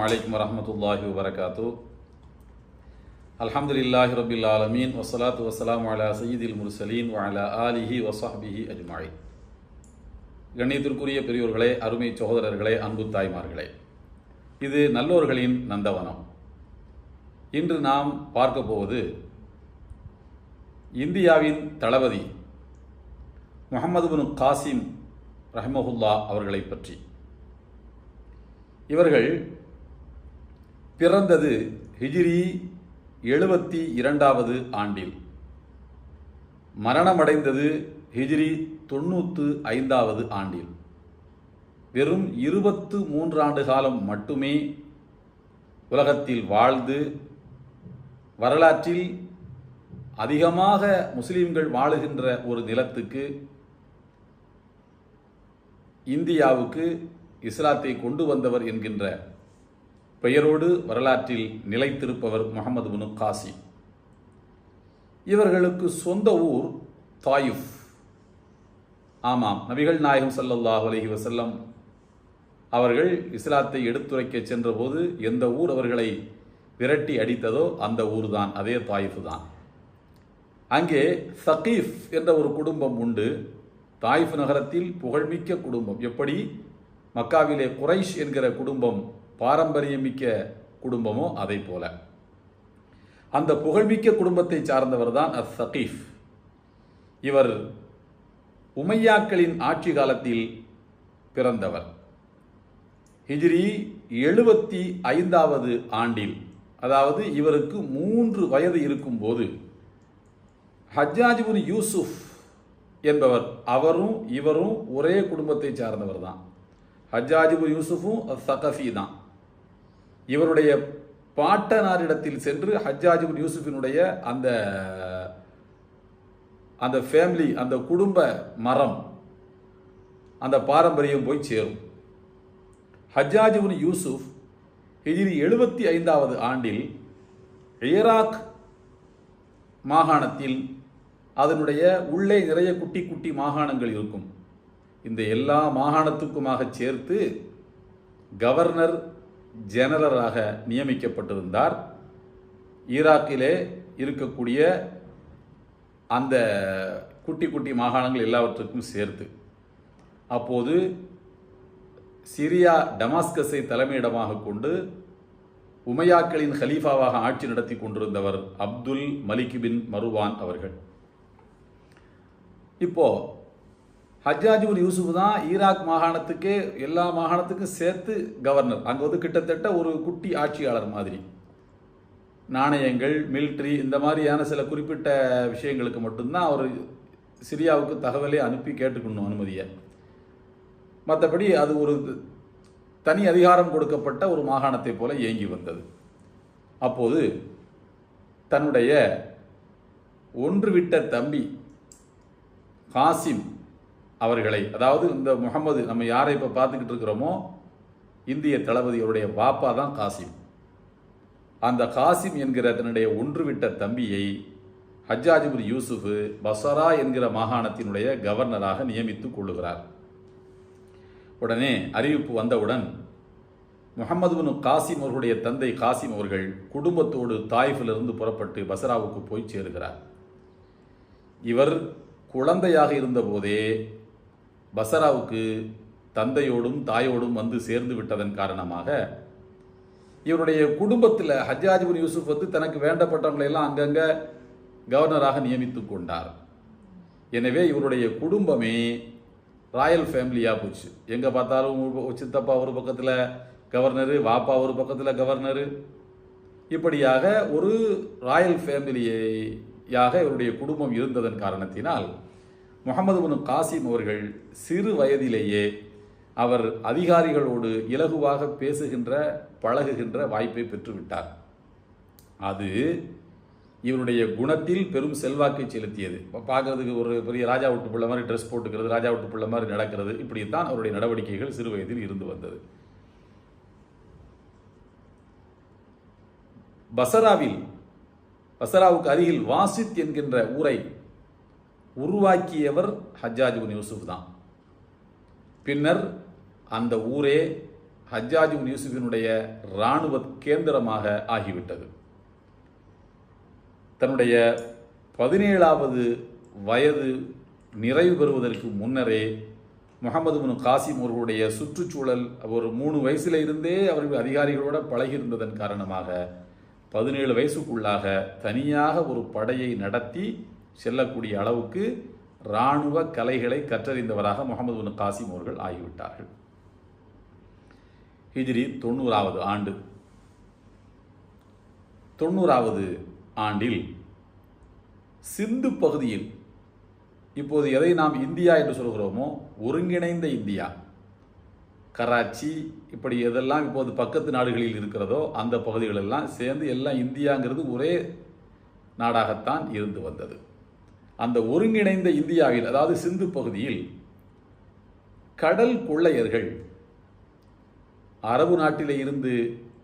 அலைக்கும் வரஹ்மத்துல்லாஹி வபரகாத்துஹு. அல்ஹம்துலில்லாஹி ரப்பில் ஆலமீன் வஸ்ஸலாத்து வஸ்ஸலாமு அலா சய்யிதில் முர்சலீன் வ அலா ஆலிஹி வஸஹ்பிஹி அஜ்மஈன். கண்ணியத்திற்குரிய பெரியோர்களே, அருமை சகோதரர்களே, அன்பு தாய்மார்களே, இது நல்லோர்களின் நந்தவனம். இன்று நாம் பார்க்க போவது இந்தியாவின் தளபதி முஹம்மது பின் காசிம் ரஹ்மஹுல்லா அவர்களை பற்றி. இவர்கள் பிறந்தது ஹிஜ்ரி 72வது ஆண்டில், மரணமடைந்தது ஹிஜ்ரி 95வது ஆண்டில். வெறும் 23 ஆண்டு காலம் மட்டுமே உலகத்தில் வாழ்ந்து வரலாற்றில் அதிகமாக முஸ்லிம்கள் வாழுகின்ற ஒரு நிலத்துக்கு, இந்தியாவுக்கு இஸ்லாத்தை கொண்டு வந்தவர் என்கின்ற பெயரோடு வரலாற்றில் நிலைத்திருப்பவர் முஹம்மது பின் காசிம். இவர்களுக்கு சொந்த ஊர் தாயிஃப். ஆமாம், நபிகள் நாயகம் ஸல்லல்லாஹு அலைஹி வஸல்லம் அவர்கள் இஸ்லாத்தை எடுத்துரைக்க சென்றபோது எந்த ஊர் அவர்களை விரட்டி அடித்ததோ அந்த ஊர் தான், அதே தாயிஃப் தான். அங்கே சகீஃப் என்ற ஒரு குடும்பம் உண்டு. தாயிஃப் நகரத்தில் புகழ்மிக்க குடும்பம். எப்படி மக்காவிலே குரைஷ் என்கிற குடும்பம் பாரம்பரியமிக்க குடும்பமோ அதை போல அந்த புகழ்மிக்க குடும்பத்தை சார்ந்தவர் தான் சகீஃப். இவர் உமையாக்களின் ஆட்சி காலத்தில் பிறந்தவர். ஹிஜ்ரி 75வது ஆண்டில், அதாவது இவருக்கு 3 வயது இருக்கும்போது, ஹஜ்ஜாஜ் பின் யூசுப் என்பவர், அவரும் இவரும் ஒரே குடும்பத்தை சார்ந்தவர் தான். ஹஜ்ஜாஜ் பின் யூசுஃபும் சகஃபி தான். இவருடைய பாட்டனாரிடத்தில் சென்று ஹஜ்ஜாஜ் பின் யூசுஃபினுடைய அந்த ஃபேமிலி, அந்த குடும்ப மரம், அந்த பாரம்பரியம் போய் சேரும். ஹஜ்ஜாஜ் பின் யூசுப் ஹிஜ்ரி 75வது ஆண்டில் ஈராக் மாகாணத்தில், அதனுடைய உள்ளே நிறைய குட்டி குட்டி மாகாணங்கள் இருக்கும், இந்த எல்லா மாகாணத்துக்குமாக சேர்த்து கவர்னர் ஜெனரலாக நியமிக்கப்பட்டிருந்தார். ஈராக்கிலே இருக்கக்கூடிய அந்த குட்டி குட்டி மாகாணங்கள் எல்லாவற்றுக்கும் சேர்த்து. அப்போது சிரியா டமாஸ்கஸை தலைமையிடமாக கொண்டு உமையாக்களின் ஹலீஃபாவாக ஆட்சி நடத்தி கொண்டிருந்தவர் அப்துல் மலிக் பின் மருவான் அவர்கள். இப்போ ஹஜ்ஜாஜ் பின் யூசுப் தான் ஈராக் மாகாணத்துக்கே, எல்லா மாகாணத்துக்கும் சேர்த்து கவர்னர். அங்கே வந்து கிட்டத்தட்ட ஒரு குட்டி ஆட்சியாளர் மாதிரி. நாணயங்கள், மிலிட்ரி, இந்த மாதிரியான சில குறிப்பிட்ட விஷயங்களுக்கு மட்டும்தான் அவர் சிரியாவுக்கு தகவலே அனுப்பி கேட்டுக்கணும் அனுமதியை. மற்றபடி அது ஒரு தனி அதிகாரம் கொடுக்கப்பட்ட ஒரு மாகாணத்தை போல இயங்கி வந்தது. அப்போது தன்னுடைய ஒன்றுவிட்ட தம்பி காசிம் அவர்களை, அதாவது இந்த முகமது, நம்ம யாரை இப்போ பார்த்துக்கிட்டு இருக்கிறோமோ இந்திய தளபதி, அவருடைய பாப்பா தான் காசிம். அந்த காசிம் என்கிற தன்னுடைய ஒன்றுவிட்ட தம்பியை ஹஜ்ஜாஜ் பின் யூசுப் பஸ்ரா என்கிற மாகாணத்தினுடைய கவர்னராக நியமித்துக் கொள்ளுகிறார். உடனே அறிவிப்பு வந்தவுடன் முஹம்மது பின் காசிம் அவர்களுடைய தந்தை காசிம் அவர்கள் குடும்பத்தோடு தாயிஃபிலிருந்து புறப்பட்டு பஸ்ராவுக்கு போய் சேருகிறார். இவர் குழந்தையாக இருந்தபோதே பஸ்ராவுக்கு தந்தையோடும் தாயோடும் வந்து சேர்ந்து விட்டதன் காரணமாக இவருடைய குடும்பத்தில் ஹஜ்ஜாஜ் பின் யூசுப் வந்து தனக்கு வேண்டப்பட்டவங்களை எல்லாம் அங்கங்கே கவர்னராக நியமித்து கொண்டார். எனவே இவருடைய குடும்பமே ராயல் ஃபேமிலியாக போச்சு. எங்கே பார்த்தாலும் சித்தப்பா ஒரு பக்கத்தில் கவர்னரு, வாப்பா ஒரு பக்கத்தில் கவர்னரு, இப்படியாக ஒரு ராயல் ஃபேமிலியாக இவருடைய குடும்பம் இருந்ததன் காரணத்தினால் முஹம்மது பின் காசிம் அவர்கள் சிறு வயதிலேயே அவர் அதிகாரிகளோடு இலகுவாக பேசுகின்ற, பழகுகின்ற வாய்ப்பை பெற்றுவிட்டார். அது இவருடைய குணத்தில் பெரும் செல்வாக்கை செலுத்தியது. பார்க்கறதுக்கு ஒரு பெரிய ராஜா விட்டு பிள்ளை மாதிரி ட்ரெஸ் போட்டுக்கிறது, ராஜா விட்டு பிள்ளை மாதிரி நடக்கிறது, இப்படித்தான் அவருடைய நடவடிக்கைகள் சிறு வயதில் இருந்து வந்தது. பஸ்ராவுக்கு அருகில் வாசித் என்கின்ற ஊரை உருவாக்கியவர் ஹஜ்ஜாஜ் பின் யூசுப் தான். பின்னர் அந்த ஊரே ஹஜ்ஜாஜ் இப்னு யூசுஃபினுடைய இராணுவ கேந்திரமாக ஆகிவிட்டது. தன்னுடைய 17வது வயது நிறைவு பெறுவதற்கு முன்னரே முகமது இப்னு காசிம் அவர்களுடைய சுற்றுச்சூழல் ஒரு 3 வயசுல இருந்தே அவர்கள் அதிகாரிகளோட பழகியிருந்ததன் காரணமாக 17 வயசுக்குள்ளாக தனியாக ஒரு படையை நடத்தி செல்லக்கூடிய அளவுக்கு இராணுவ கலைகளை கற்றறிந்தவராக முகமது இப்னு காசிம் அவர்கள் ஆகிவிட்டார்கள். ஹிஜ்ரி 90வது ஆண்டு. 90வது ஆண்டில் சிந்து பகுதியில், இப்போது எதை நாம் இந்தியா என்று சொல்கிறோமோ ஒருங்கிணைந்த இந்தியா, கராச்சி இப்படி எதெல்லாம் இப்போது பக்கத்து நாடுகளில் இருக்கிறதோ அந்த பகுதிகளெல்லாம் சேர்ந்து எல்லாம் இந்தியாங்கிறது ஒரே நாடாகத்தான் இருந்து வந்தது. அந்த ஒருங்கிணைந்த இந்தியாவில், அதாவது சிந்து பகுதியில் கடல் கொள்ளையர்கள் அரபு நாட்டிலே இருந்து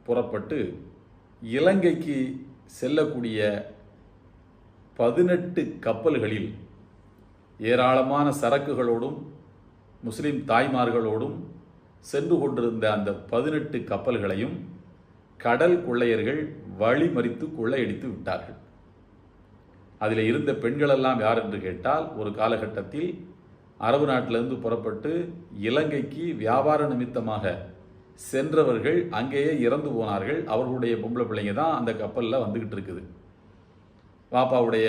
புறப்பட்டு இலங்கைக்கு செல்லக்கூடிய 18 கப்பல்களில் ஏராளமான சரக்குகளோடும் முஸ்லிம் தாய்மார்களோடும் சென்று கொண்டிருந்த அந்த 18 கப்பல்களையும் கடல் கொள்ளையர்கள் வழிமறித்து கொள்ளையடித்து விட்டார்கள். அதில் இருந்த பெண்களெல்லாம் யார் என்று கேட்டால், ஒரு காலகட்டத்தில் அரபு நாட்டிலிருந்து புறப்பட்டு இலங்கைக்கு வியாபார நிமித்தமாக சென்றவர்கள் அங்கேயே இறந்து போனார்கள். அவர்களுடைய பொம்பளை பிள்ளைங்க தான் அந்த கப்பலில் வந்துக்கிட்டு இருக்குது. பாப்பாவுடைய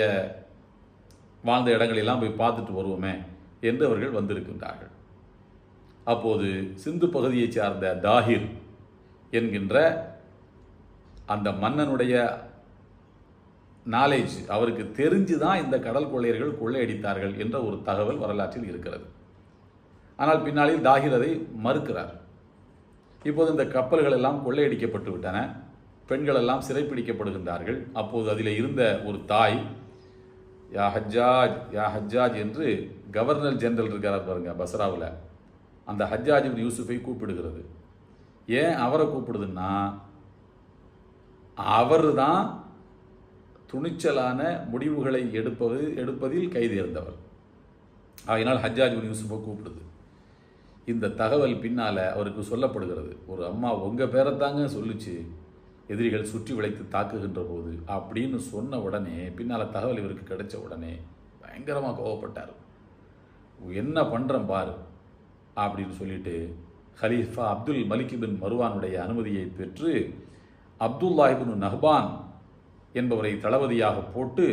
வாழ்ந்த இடங்களெல்லாம் போய் பார்த்துட்டு வருவோமே என்று அவர்கள் வந்திருக்கின்றார்கள். அப்போது சிந்து பகுதியைச் சார்ந்த தாஹிர் என்கின்ற அந்த மன்னனுடைய நாலேஜ், அவருக்கு தெரிஞ்சு தான் இந்த கடல் கொள்ளையர்கள் கொள்ளையடித்தார்கள் என்ற ஒரு தகவல் வரலாற்றில் இருக்கிறது. ஆனால் பின்னாளில் தாஹிர் அதை மறுக்கிறார். இப்போது இந்த கப்பல்கள் எல்லாம் கொள்ளையடிக்கப்பட்டு விட்டன, பெண்கள் எல்லாம் சிறைப்பிடிக்கப்படுகின்றார்கள். அப்போது அதில் இருந்த ஒரு தாய், யா ஹஜ்ஜாஜ் யா ஹஜ்ஜாஜ் என்று கவர்னர் ஜெனரல் இருக்கிறார் பாருங்க பஸ்ராவில், அந்த ஹஜ்ஜாஜ் இப்னு யூசுஃபை கூப்பிடுகிறது. ஏன் அவரை கூப்பிடுதுன்னா, அவர் தான் துணிச்சலான முடிவுகளை எடுப்பதில் கைதேர்ந்தவர். ஆகையினால் ஹஜ்ஜாஜ் இப்னு யூசுஃபை கூப்பிடுது. இந்த தகவல் பின்னால் அவருக்கு சொல்லப்படுகிறது. ஒரு அம்மா உங்கள் பேரைத்தாங்க சொல்லிச்சு எதிரிகள் சுற்றி வளைத்து தாக்குகின்ற போது அப்படின்னு சொன்ன உடனே, பின்னால் தகவல் இவருக்கு கிடைச்ச உடனே பயங்கரமாக கோவப்பட்டார். என்ன பண்ணுறேன் பாரு அப்படின்னு சொல்லிட்டு ஹலீஃபா அப்துல் மலிக் பின் மருவானுடைய அனுமதியை பெற்று அப்துல்லாஹ் இப்னு நஹ்பான் என்பவரை தளபதியாக போட்டு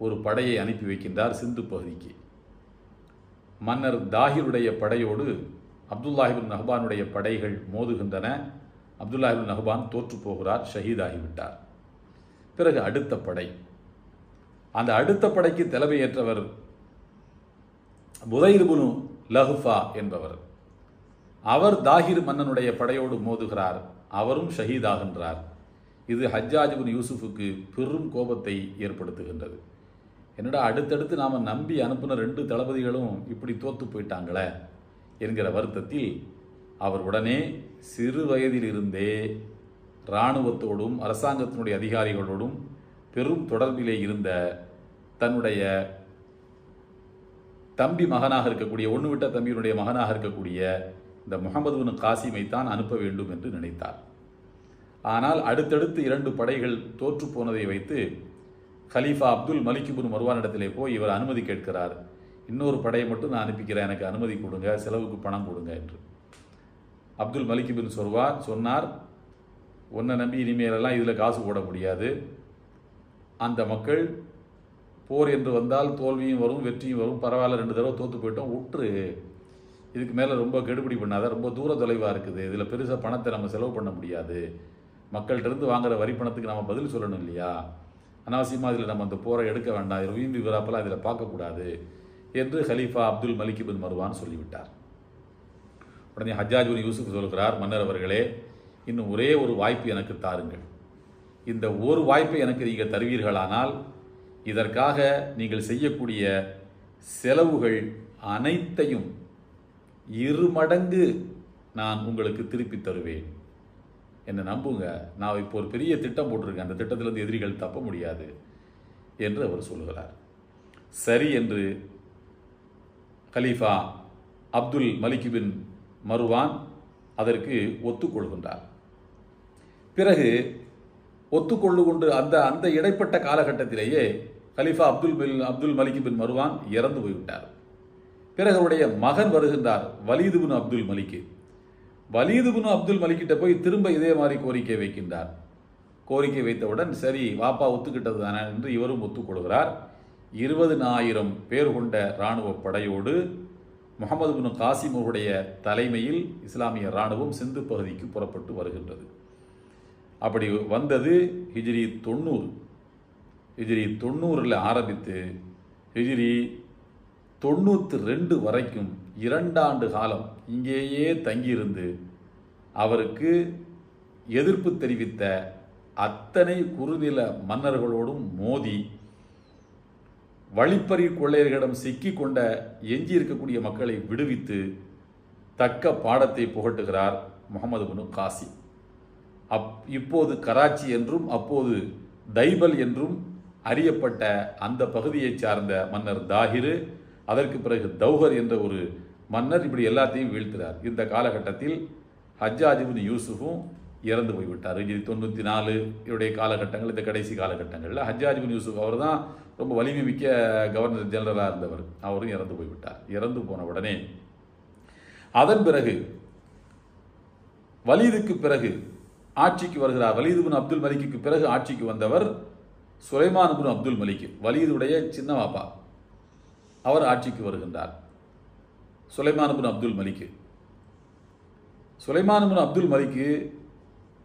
ஒரு படையை அனுப்பி வைக்கின்றார் சிந்து பகுதிக்கு. மன்னர் தாஹிருடைய படையோடு அப்துல்லாஹ் இப்னு நஹ்பானுடைய படைகள் மோதுகின்றன. அப்துல்லாஹ் இப்னு நஹ்பான் தோற்று போகிறார், ஷஹீதாகிவிட்டார். பிறகு அடுத்த படை, அந்த அடுத்த படைக்கு தலைமையேற்றவர் புதைர் இப்னு லஹ்ஃபா என்பவர். அவர் தாஹிர் மன்னனுடைய படையோடு மோதுகிறார், அவரும் ஷஹீதாகின்றார். இது ஹஜ்ஜாஜ் இப்னு யூசுஃபுக்கு பெரும் கோபத்தை ஏற்படுத்துகின்றது. என்னடா அடுத்தடுத்து நாம் நம்பி அனுப்பின 2 தளபதிகளும் இப்படி தோற்று போயிட்டாங்களே என்கிற வருத்தத்தில் அவர் உடனே சிறு வயதில் இருந்தே இராணுவத்தோடும் அரசாங்கத்தினுடைய அதிகாரிகளோடும் பெரும் தொடர்பிலே இருந்த தன்னுடைய தம்பி மகனாக இருக்கக்கூடிய, ஒன்று விட்ட தம்பியினுடைய மகனாக இருக்கக்கூடிய இந்த முகமது பின் காசிமை தான் அனுப்ப வேண்டும் என்று நினைத்தார். ஆனால் அடுத்தடுத்து 2 படைகள் தோற்று போனதை வைத்து கலீஃபா அப்துல் மலிக் பின் மருவானிடத்திலே போய் இவர் அனுமதி கேட்கிறார். இன்னொரு படையை மட்டும் நான் அனுப்பிக்கிறேன், எனக்கு அனுமதி கொடுங்க, செலவுக்கு பணம் கொடுங்க என்று. அப்துல் மலிக் பின் சொன்னார், உன்னை நம்பி இனிமேலெல்லாம் இதில் காசு போட முடியாது. அந்த மக்கள் போர் என்று வந்தால் தோல்வியும் வரும் வெற்றியும் வரும், பரவாயில்ல 2 தடவை தோற்று போயிட்டோம், விட்டுரு, இதுக்கு மேலே ரொம்ப கெடுபிடி பண்ணாத, ரொம்ப தூர தொலைவாக இருக்குது, இதில் பெருசாக பணத்தை நம்ம செலவு பண்ண முடியாது, மக்கள்கிட்டருந்து வாங்குகிற வரி பணத்துக்கு நம்ம பதில் சொல்லணும் இல்லையா, அனாவசியமாக இதில் நம்ம அந்த போரை எடுக்க வேண்டாம், வீம்பு விவராப்பெல்லாம் இதில் பார்க்கக்கூடாது என்று ஹலீஃபா அப்துல் மலிக் பின் மருவான் சொல்லிவிட்டார். உடனே ஹஜ்ஜாஜ் பின் யூசுப் சொல்கிறார், மன்னர் அவர்களே, இன்னும் ஒரே ஒரு வாய்ப்பு எனக்கு தாருங்கள். இந்த ஒரு வாய்ப்பை எனக்கு நீங்கள் தருவீர்களானால் இதற்காக நீங்கள் செய்யக்கூடிய செலவுகள் அனைத்தையும் 2 மடங்கு நான் உங்களுக்கு திருப்பி தருவேன். என்னை நம்புங்க, நான் இப்போ ஒரு பெரிய திட்டம் போட்டிருக்கேன், அந்த திட்டத்திலிருந்து எதிரிகள் தப்ப முடியாது என்று அவர் சொல்கிறார். சரி என்று கலீஃபா அப்துல் மலிக் பின் மருவான் அதற்கு ஒத்துக்கொள்கின்றார். பிறகு ஒத்துக்கொண்டு அந்த அந்த இடைப்பட்ட காலகட்டத்திலேயே கலிஃபா அப்துல் மலிக் பின் மர்வான் இறந்து போய்விட்டார். பிறகு அவருடைய மகன் வருகின்றார், வலீது பின் அப்துல் மலிக். வலீது பின் அப்துல் மலிக்கிட்ட போய் திரும்ப இதே மாதிரி கோரிக்கை வைக்கின்றார். கோரிக்கை வைத்தவுடன் சரி வாப்பா ஒத்துக்கிட்டது தானே என்று இவரும் ஒத்துக்கொள்கிறார். 20,000 பேர் கொண்ட இராணுவ படையோடு முகமது பின் காசிம் அவருடைய தலைமையில் இஸ்லாமிய இராணுவம் சிந்து பகுதிக்கு புறப்பட்டு வருகின்றது. அப்படி வந்தது ஹிஜ்ரி 90. ஹிஜ்ரி 90 ஆரம்பித்து ஹிஜ்ரி 92 வரைக்கும் 2 ஆண்டு காலம் இங்கேயே தங்கியிருந்து அவருக்கு எதிர்ப்பு தெரிவித்த அத்தனை குறுநில மன்னர்களோடும் மோதி வழிப்பறி கொள்ளையர்களிடம் சிக்கி கொண்ட எஞ்சி இருக்கக்கூடிய மக்களை விடுவித்து தக்க பாடத்தை புகட்டுகிறார் முகமது பின் காசிம். இப்போது கராச்சி என்றும் அப்போது தைபல் என்றும் அறியப்பட்ட அந்த பகுதியை சார்ந்த மன்னர் தாஹிரு, அதற்கு பிறகு தௌஹர் என்ற ஒரு மன்னர், இப்படி எல்லாத்தையும் வீழ்த்துகிறார். இந்த காலகட்டத்தில் ஹஜ்ஜாஜ் பின் யூசுஃபும் இறந்து போய்விட்டார். 94 இவருடைய காலகட்டங்கள், இந்த கடைசி காலகட்டங்களில் ஹஜ்ஜாஜ் பின் யூசுஃப் அவர் தான் ரொம்ப வலிமை மிக்க கவர்னர் ஜெனரலாக இருந்தவர். அவரும் இறந்து போய்விட்டார். இறந்து போன உடனே அதன் பிறகு வலீதுக்கு பிறகு ஆட்சிக்கு வருகிறார். வலீது பின் அப்துல் மலிக்கு பிறகு ஆட்சிக்கு வந்தவர் சுலைமான் பின் அப்துல் மலிக், வலீதுடைய சின்ன பாப்பா. அவர் ஆட்சிக்கு வருகின்றார். சுலைமான் பின் அப்துல் மலிக்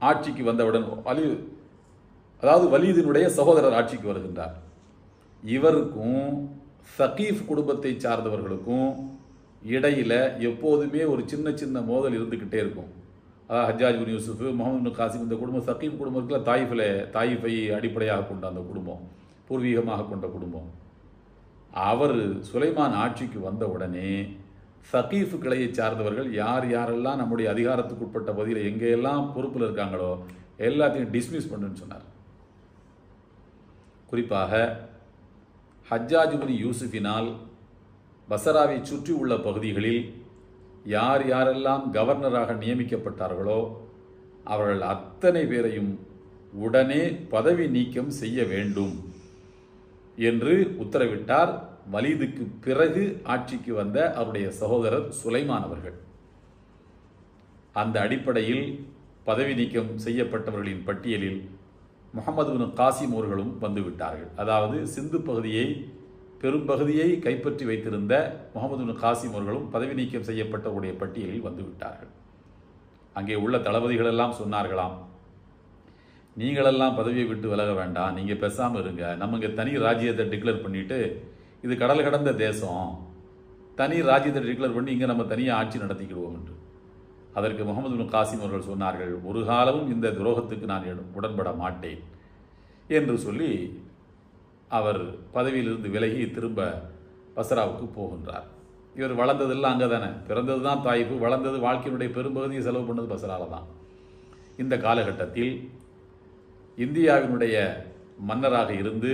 ஆட்சிக்கு வந்தவுடன் வலீதினுடைய சகோதரர் ஆட்சிக்கு வருகின்றார். இவருக்கும் சகீஃப் குடும்பத்தை சார்ந்தவர்களுக்கும் இடையில எப்போதுமே ஒரு சின்ன சின்ன மோதல் இருந்துக்கிட்டே இருக்கும். அதாவது ஹஜ்ஜாஜ் பின் யூசுஃப், முகமது பின் காசிம், இந்த குடும்பம் சகீஃப் குடும்பம் இருக்குல்ல, தாயிஃபை அடிப்படையாக கொண்ட அந்த குடும்பம், பூர்வீகமாக கொண்ட குடும்பம். அவர் சுலைமான் ஆட்சிக்கு வந்த உடனே சகீஃப் கிளையை சார்ந்தவர்கள் யார் யாரெல்லாம் நம்முடைய அதிகாரத்துக்கு உட்பட்ட பகுதியில் எங்கெல்லாம் பொறுப்பில் இருக்காங்களோ எல்லாத்தையும் டிஸ்மிஸ் பண்ணுன்னு சொன்னார். குறிப்பாக ஹஜ்ஜாஜ் பின் யூசுஃபினால் பசராவை சுற்றி உள்ள பகுதிகளில் யார் யாரெல்லாம் கவர்னராக நியமிக்கப்பட்டார்களோ அவர்கள் அத்தனை பேரையும் உடனே பதவி நீக்கம் செய்ய வேண்டும் என்று உத்தரவிட்டார். வலீதுக்கு பிறகு ஆட்சிக்கு வந்த அவருடைய சகோதரர் சுலைமான் அவர்கள். அந்த அடிப்படையில் பதவி நீக்கம் செய்யப்பட்டவர்களின் பட்டியலில் முகமது பின் காசிம் அவர்களும் வந்துவிட்டார்கள். அதாவது சிந்து பகுதியை பெரும்பகுதியை கைப்பற்றி வைத்திருந்த முகமது பின் காசிம் அவர்களும் பதவி நீக்கம் செய்யப்பட்டவருடைய பட்டியலில் வந்துவிட்டார்கள். அங்கே உள்ள தளபதிகள் எல்லாம் சொன்னார்களாம், நீங்களெல்லாம் பதவியை விட்டு விலக வேண்டாம், நீங்கள் பேசாமல் இருங்க, நம்ம இங்கே தனி ராஜ்யத்தை டிக்ளேர் பண்ணிவிட்டு, இது கடல் கடந்த தேசம், தனி ராஜ்யத்தை டிக்ளேர் பண்ணி இங்கே நம்ம தனியாக ஆட்சி நடத்திக்கிடுவோம் என்று. அதற்கு முகமது பின் காசிம் அவர்கள் சொன்னார்கள், ஒரு காலமும் இந்த துரோகத்துக்கு நான் உடன்பட மாட்டேன் என்று சொல்லி அவர் பதவியிலிருந்து விலகி திரும்ப பசராவுக்கு போகின்றார். இவர் வளர்ந்ததெல்லாம் அங்கே தானே, பிறந்தது தான் தாயிப்பு, வளர்ந்தது வாழ்க்கையினுடைய பெரும்பகுதியை செலவு பண்ணது பசராவில் தான். இந்த காலகட்டத்தில் இந்தியாவினுடைய மன்னராக இருந்து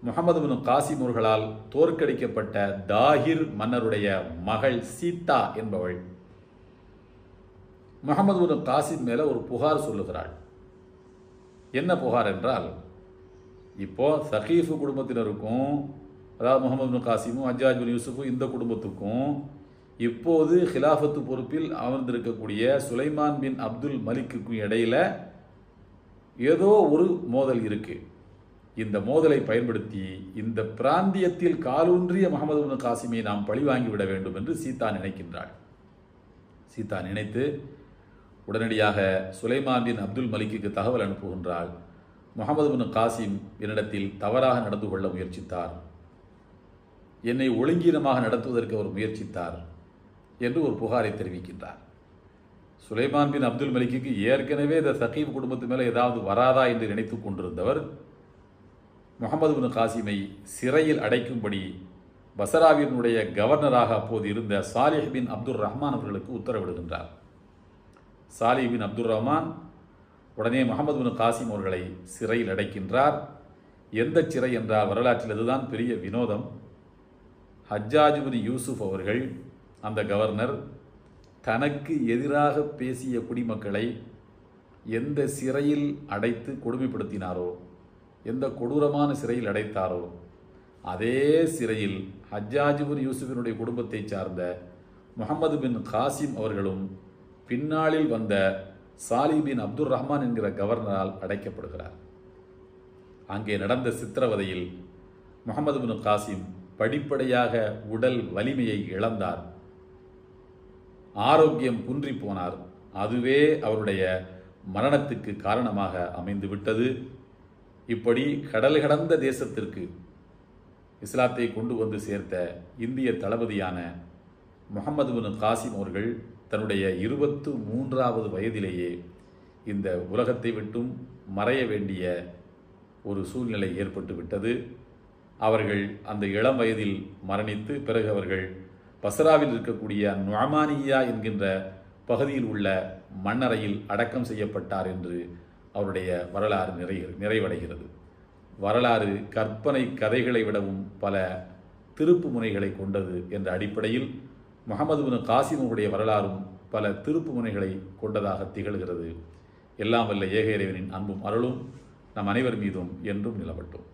முகமது பின் காசிம் அவர்களால் தோற்கடிக்கப்பட்ட தாஹிர் மன்னருடைய மகள் சீதா என்பவள் முகமது பின் காசிம் மேலே ஒரு புகார் சொல்லுகிறாள். என்ன புகார் என்றால், இப்போ சகீஃப் குடும்பத்தினருக்கும், அதாவது முகமது பின் காசிமும் ஹஜ்ஜாஜ் பின் யூசுஃபும், இந்த குடும்பத்துக்கும் இப்போது ஹிலாஃபத்து பொறுப்பில் அமர்ந்திருக்கக்கூடிய சுலைமான் பின் அப்துல் மலிக்குக்கும் இடையில ஏதோ ஒரு மோதல் இருக்கு. இந்த மோதலை பயன்படுத்தி இந்த பிராந்தியத்தில் காலூன்றிய முகமது பின் காசிமை நாம் பழிவாங்கிவிட வேண்டும் என்று சீதா நினைக்கின்றாள். சீதா நினைத்து உடனடியாக சுலைமான் பின் அப்துல் மலிக்கு தகவல் அனுப்புகின்றாள். முகமது பின் காசிம் என்னிடத்தில் தவறாக நடந்து கொள்ள முயற்சித்தார், என்னை ஒழுங்கீனமாக நடத்துவதற்கு அவர் முயற்சித்தார் என்று ஒரு புகாரை தெரிவிக்கின்றார். சுலைமான் பின் அப்துல் மலிக்கு ஏற்கனவே இந்த சகீப் குடும்பத்து மேலே ஏதாவது வராதா என்று நினைத்து கொண்டிருந்தவர் முகமது பின் காசிமை சிறையில் அடைக்கும்படி பசராவினுடைய கவர்னராக அப்போது இருந்த சாலிஹ் பின் அப்துல் ரஹ்மான் அவர்களுக்கு உத்தரவிடுகின்றார். சாலிஹ் பின் அப்துல் ரஹ்மான் உடனே முகமது பின் காசிம் அவர்களை சிறையில் அடைக்கின்றார். எந்த சிறை என்றால், வரலாற்றில் இதுதான் பெரிய வினோதம், ஹஜ்ஜாஜ் பின் யூசுஃப் அவர்கள் அந்த கவர்னர் தனக்கு எதிராக பேசிய குடிமக்களை எந்த சிறையில் அடைத்து கொடுமைப்படுத்தினாரோ, எந்த கொடூரமான சிறையில் அடைத்தாரோ, அதே சிறையில் ஹஜ்ஜாஜ் பின் யூசுஃபினுடைய குடும்பத்தை சார்ந்த முகமது பின் காசிம் அவர்களும் பின்னாளில் வந்த சாலிஹ் பின் அப்துல் ரஹ்மான் என்கிற கவர்னரால் அடைக்கப்படுகிறார். அங்கே நடந்த சித்திரவதையில் முகமது பின் காசிம் படிப்படியாக உடல் வலிமையை இழந்தார், ஆரோக்கியம் குன்றி போனார். அதுவே அவருடைய மரணத்துக்கு காரணமாக அமைந்து விட்டது. இப்படி கடல் கடந்த தேசத்திற்கு இஸ்லாத்தை கொண்டு வந்து சேர்த்த இந்திய தளபதியான முகமது பின் காசிம் அவர்கள் தன்னுடைய 23வது வயதிலேயே இந்த உலகத்தை விட்டும் மறைய வேண்டிய ஒரு சூழ்நிலை ஏற்பட்டு விட்டது. அவர்கள் அந்த இளம் வயதில் மரணித்து பிறகு அவர்கள் பஸ்ராவில் இருக்கக்கூடிய நுஅமானியா என்கின்ற பகுதியில் உள்ள மண்ணறையில் அடக்கம் செய்யப்பட்டார் என்று அவருடைய வரலாறு நிறைவடைகிறது. வரலாறு கற்பனை கதைகளை விடவும் பல திருப்பு முனைகளை கொண்டது என்ற அடிப்படையில் முகமது பின் காசிமுடைய வரலாறும் பல திருப்பு முனைகளை கொண்டதாக திகழ்கிறது. எல்லாம் வல்ல ஏக இறைவனின் அன்பும் அருளும் நம் அனைவர் மீதும் என்றும் நிலவட்டும்.